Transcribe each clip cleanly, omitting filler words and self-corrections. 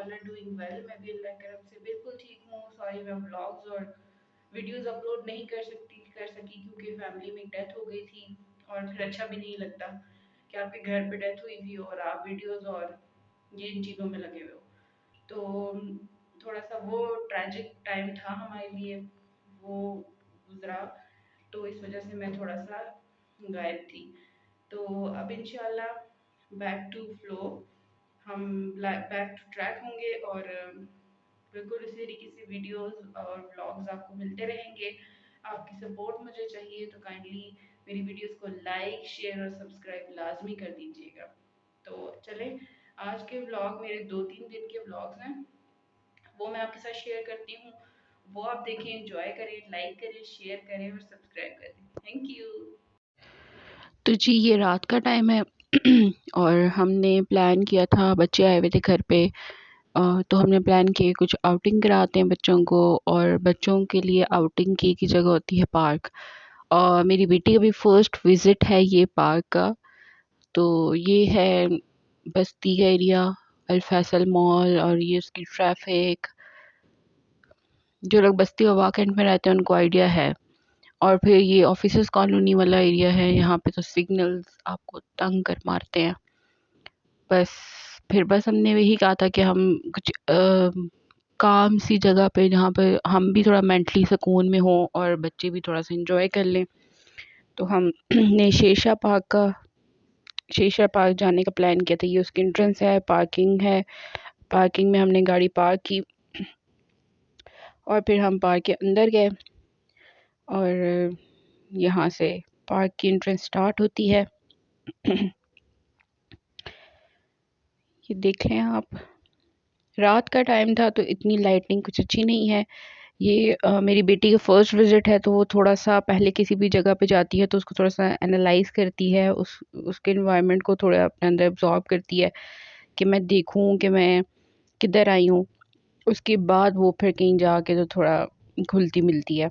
All are doing well. मैं भी अल्लाह की करम से बिल्कुल ठीक हूँ। सॉरी मैं व्लॉग्स और वीडियोस अपलोड नहीं कर सकी क्योंकि फैमिली में डेथ हो गई थी और फिर अच्छा भी नहीं लगता कि आपके घर पे डेथ हुई थी और आप वीडियोस और ये इन चीज़ों में लगे हुए हो। तो थोड़ा सा वो ट्रैजिक टाइम था हमारे लिए, वो गुजरा, तो इस वजह से मैं थोड़ा सा गायब थी। तो अब इंशाल्लाह बैक टू फ्लो, हम बैक टू ट्रैक होंगे और बिल्कुल इसी तरीके से वीडियोस और व्लॉग्स आपको मिलते रहेंगे। आपकी सपोर्ट मुझे चाहिए, तो काइंडली मेरी वीडियोस को लाइक शेयर और सब्सक्राइब लाजमी कर दीजिएगा। तो चलें, आज के व्लॉग मेरे 2-3 दिन के व्लॉग्स हैं, वो मैं आपके साथ शेयर करती हूँ। वो आप देखें, एंजॉय करें, लाइक करें, शेयर करें और सब्सक्राइब करें। Thank you. तो जी ये रात का टाइम है और हमने प्लान किया था, बच्चे आए हुए थे घर पे। तो हमने प्लान किया कुछ आउटिंग कराते हैं बच्चों को, और बच्चों के लिए आउटिंग की जगह होती है पार्क। और मेरी बेटी का भी फर्स्ट विज़िट है ये पार्क का। तो ये है बस्ती का एरिया, अल फैसल मॉल, और ये उसकी ट्रैफिक, जो लोग बस्ती और वाकंड में रहते हैं उनको आइडिया है। और फिर ये ऑफिसर्स कॉलोनी वाला एरिया है, यहाँ पे तो सिग्नल्स आपको तंग कर मारते हैं। बस फिर बस हमने वही कहा था कि हम कुछ काम सी जगह पे जहाँ पे हम भी थोड़ा मेंटली सुकून में हों और बच्चे भी थोड़ा सा एंजॉय कर लें। तो हम ने शेषा पार्क जाने का प्लान किया था। ये उसकी एंट्रेंस है, पार्किंग है, पार्किंग में हमने गाड़ी पार्क की और फिर हम पार्क के अंदर गए। और यहाँ से पार्क की एंट्रेंस स्टार्ट होती है। ये देख लें आप, रात का टाइम था तो इतनी लाइटिंग कुछ अच्छी नहीं है। ये मेरी बेटी का फर्स्ट विज़िट है, तो वो थोड़ा-सा पहले किसी भी जगह पे जाती है तो उसको थोड़ा-सा एनालाइज़ करती है, उसके एनवायरनमेंट को थोड़ा अपने अंदर एब्ज़ॉर्ब करती है कि मैं देखूँ कि मैं किधर आई हूँ। उसके बाद वो फिर कहीं जाके तो थोड़ा घुलती-मिलती है।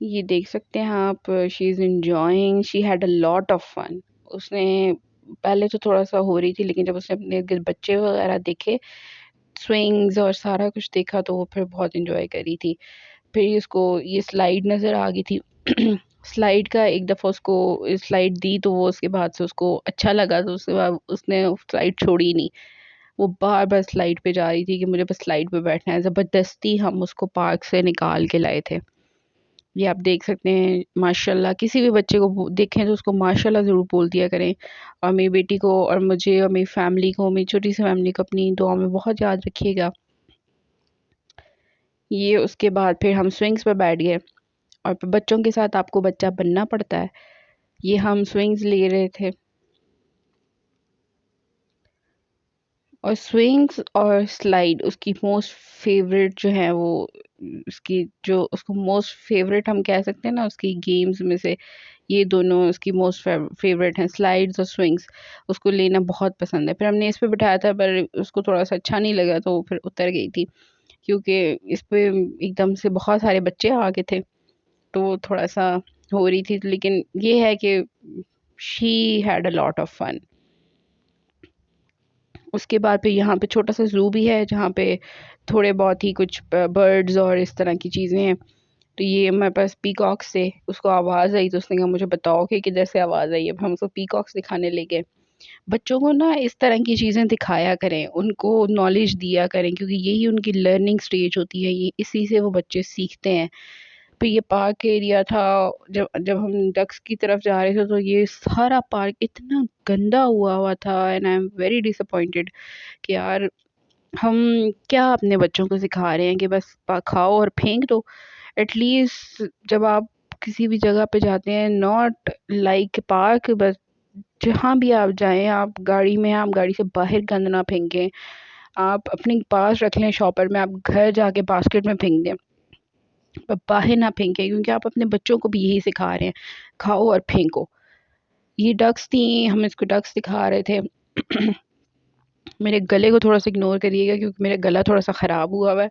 ये देख सकते हैं आप, she is enjoying, she had a lot of fun. उसने पहले तो थोड़ा-सा हो रही थी, लेकिन जब उसने अपने बच्चे वगैरह देखे, स्विंग्स और सारा कुछ देखा, तो वो फिर बहुत एन्जॉय कर रही थी। फिर इसको ये स्लाइड नज़र आ गई थी। स्लाइड का एक दफ़ा उसको स्लाइड दी तो वो उसके बाद से उसको अच्छा लगा, तो उसके बाद उसने स्लाइड छोड़ी ही नहीं। वो बार-बार स्लाइड पे जा रही थी कि मुझे बस स्लाइड पे बैठना है। ज़बरदस्ती हम उसको पार्क से निकाल के लाए थे। ये आप देख सकते हैं, माशाल्लाह किसी भी बच्चे को देखें तो उसको माशाल्लाह ज़रूर बोल दिया करें। और मेरी बेटी को और मुझे और मेरी फैमिली को, मेरी छोटी सी फैमिली को अपनी दुआ में बहुत याद रखिएगा। ये उसके बाद फिर हम स्विंग्स पे बैठ गए और फिर बच्चों के साथ आपको बच्चा बनना पड़ता है। ये हम स्विंग्स ले रहे थे और स्विंग्स और स्लाइड उसकी मोस्ट फेवरेट जो है, वो उसकी जो उसको मोस्ट फेवरेट हम कह सकते हैं ना, उसकी गेम्स में से ये दोनों उसकी मोस्ट फेवरेट हैं, स्लाइड्स और स्विंग्स। उसको लेना बहुत पसंद है। फिर हमने इस पे बिठाया था पर उसको थोड़ा सा अच्छा नहीं लगा, तो वो फिर उतर गई थी क्योंकि इस पे एकदम से बहुत सारे बच्चे आ गए थे, तो थोड़ा सा हो रही थी। लेकिन ये है कि she had a lot of fun. उसके बाद फिर यहाँ पे छोटा सा ज़ू भी है जहाँ पे थोड़े बहुत ही कुछ बर्ड्स और इस तरह की चीज़ें हैं। तो ये हमारे पास पीकॉक्स थे, उसको आवाज़ आई तो उसने कहा मुझे बताओ कि किधर से आवाज़ आई है। अब हम उसको पीकॉक्स दिखाने ले गए। बच्चों को ना इस तरह की चीज़ें दिखाया करें, उनको नॉलेज दिया करें, क्योंकि यही उनकी लर्निंग स्टेज होती है, ये इसी से वो बच्चे सीखते हैं। फिर ये पार्क एरिया था, जब जब हम डक्स की तरफ जा रहे थे तो ये सारा पार्क इतना गंदा हुआ हुआ था and I am very disappointed कि यार हम क्या अपने बच्चों को सिखा रहे हैं कि बस खाओ और फेंक दो। एटलीस्ट जब आप किसी भी जगह पे जाते हैं, नॉट लाइक पार्क, बस जहाँ भी आप जाएँ, आप गाड़ी में हैं, आप गाड़ी से बाहर गंद ना फेंकें। आप अपने पास रख लें शॉपर में, आप घर जाके बास्केट में फेंक दें, पर बाहर ना फेंकें, क्योंकि आप अपने बच्चों को भी यही सिखा रहे हैं, खाओ और फेंको। ये डक्स थी, हम इसको डक्स दिखा रहे थे। मेरे गले को थोड़ा-सा इग्नोर करिएगा क्योंकि मेरा गला थोड़ा-सा ख़राब हुआ हुआ है।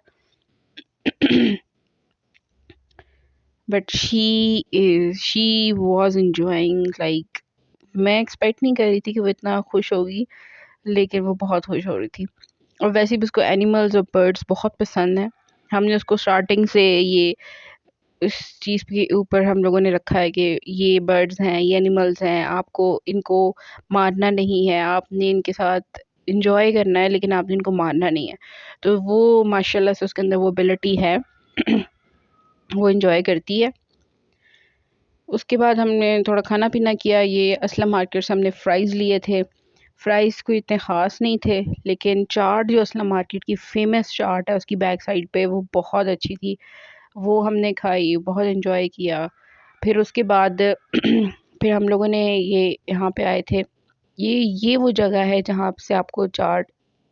But she was enjoying like, मैं एक्सपेक्ट नहीं कर रही थी कि वो इतना खुश होगी। लेकिन वो बहुत खुश हो रही थी। और वैसे भी उसको एनिमल्स और बर्ड्स बहुत पसंद हैं। हमने उसको स्टार्टिंग से ये इस चीज़ के ऊपर हम लोगों ने रखा है कि ये बर्ड्स हैं, ये एनिमल्स हैं, आपको इनको मारना नहीं है, आपने इनके साथ एंजॉय करना है, लेकिन आपने इनको मारना नहीं है। तो वो माशाल्लाह से उसके अंदर वो एबिलिटी है। वो एंजॉय करती है। उसके बाद हमने थोड़ा खाना पीना किया। ये असलम मार्केट से हमने फ़्राइज़ लिए थे। फ़्राइज़ कोई इतने ख़ास नहीं थे, लेकिन चाट जो असलम मार्केट की फ़ेमस चाट है उसकी बैक साइड पे वो बहुत अच्छी थी। वो हमने खाई, बहुत एंजॉय किया। फिर उसके बाद फिर हम लोगों ने ये यहाँ पे आए थे। ये वो जगह है जहाँ से आपको चाट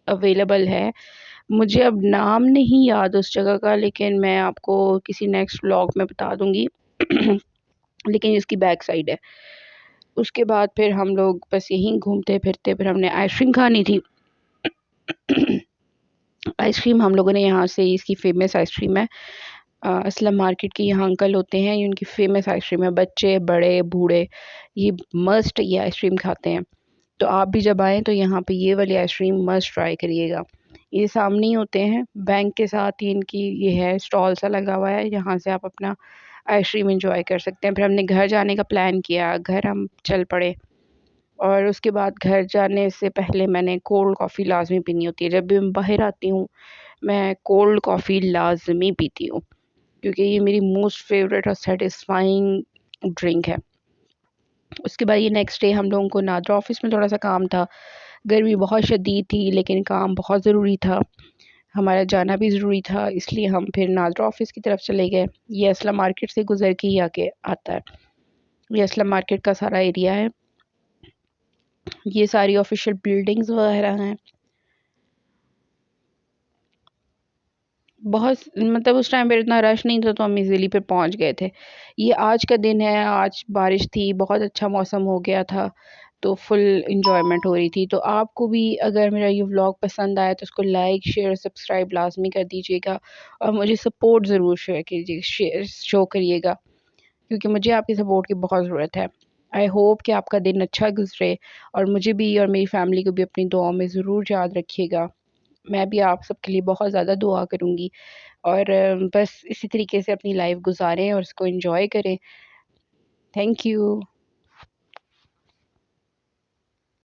अवेलेबल है। मुझे अब नाम नहीं याद उस जगह का, लेकिन मैं आपको किसी नेक्स्ट व्लॉग में बता दूँगी। लेकिन इसकी बैक साइड है। उसके बाद फिर हम लोग बस यहीं घूमते-फिरते फिर हमने आइसक्रीम खानी थी। आइसक्रीम हम लोगों ने यहाँ से इसकी फ़ेमस आइसक्रीम है। असलम मार्केट के यहाँ अंकल होते हैं, ये उनकी फ़ेमस आइसक्रीम है। बच्चे, बड़े, बूढ़े ये मस्ट ये आइसक्रीम खाते हैं। तो आप भी जब आएँ तो यहाँ पे ये वाली आइसक्रीम मस्ट ट्राई करिएगा। ये सामने ही होते हैं, बैंक के साथ ही इनकी ये है, स्टॉल सा लगा हुआ है, यहाँ से आप अपना आइसक्रीम एन्जॉय कर सकते हैं। फिर हमने घर जाने का प्लान किया, घर हम चल पड़े। और उसके बाद घर जाने से पहले मैंने कोल्ड कॉफ़ी लाज़मी पीनी होती है। जब भी मैं बाहर आती हूँ, मैं कोल्ड कॉफ़ी लाज़मी पीती हूँ, क्योंकि ये मेरी मोस्ट फ़ेवरेट और सैटिस्फाइंग ड्रिंक है। उसके बाद ये नेक्स्ट डे हम लोगों को नादरा ऑफ़िस में थोड़ा-सा काम था। गर्मी बहुत शदीद थी, लेकिन काम बहुत ज़रूरी था। हमारा जाना भी ज़रूरी था, इसलिए हम फिर नादरा ऑफ़िस की तरफ चले गए। ये असलम मार्केट से गुज़र के ही आके आता है। ये असलम मार्केट का सारा एरिया है। ये सारी ऑफ़िशियल बिल्डिंग्स वगैरह हैं। बहुत मतलब उस टाइम पे इतना रश नहीं था, तो हम इज़िली फिर पहुँच गए थे। ये आज का दिन है, आज बारिश थी, बहुत अच्छा मौसम हो गया था, तो फुल एन्जॉयमेंट हो रही थी। तो आपको भी अगर मेरा ये व्लॉग पसंद आया तो उसको लाइक, शेयर, सब्सक्राइब लाज़मी कर दीजिएगा और मुझे सपोर्ट ज़रूर शेयर कीजिए शेयर शो करिएगा, क्योंकि मुझे आपकी सपोर्ट की बहुत ज़रूरत है। आई होप कि आपका दिन अच्छा गुज़रे और मुझे भी और मेरी फैमिली को भी अपनी दुआओं में ज़रूर याद रखिएगा। मैं भी आप सबके लिए बहुत ज़्यादा दुआ करूँगी और बस इसी तरीके से अपनी लाइफ गुज़ारें और उसको एन्जॉय करें। Thank you.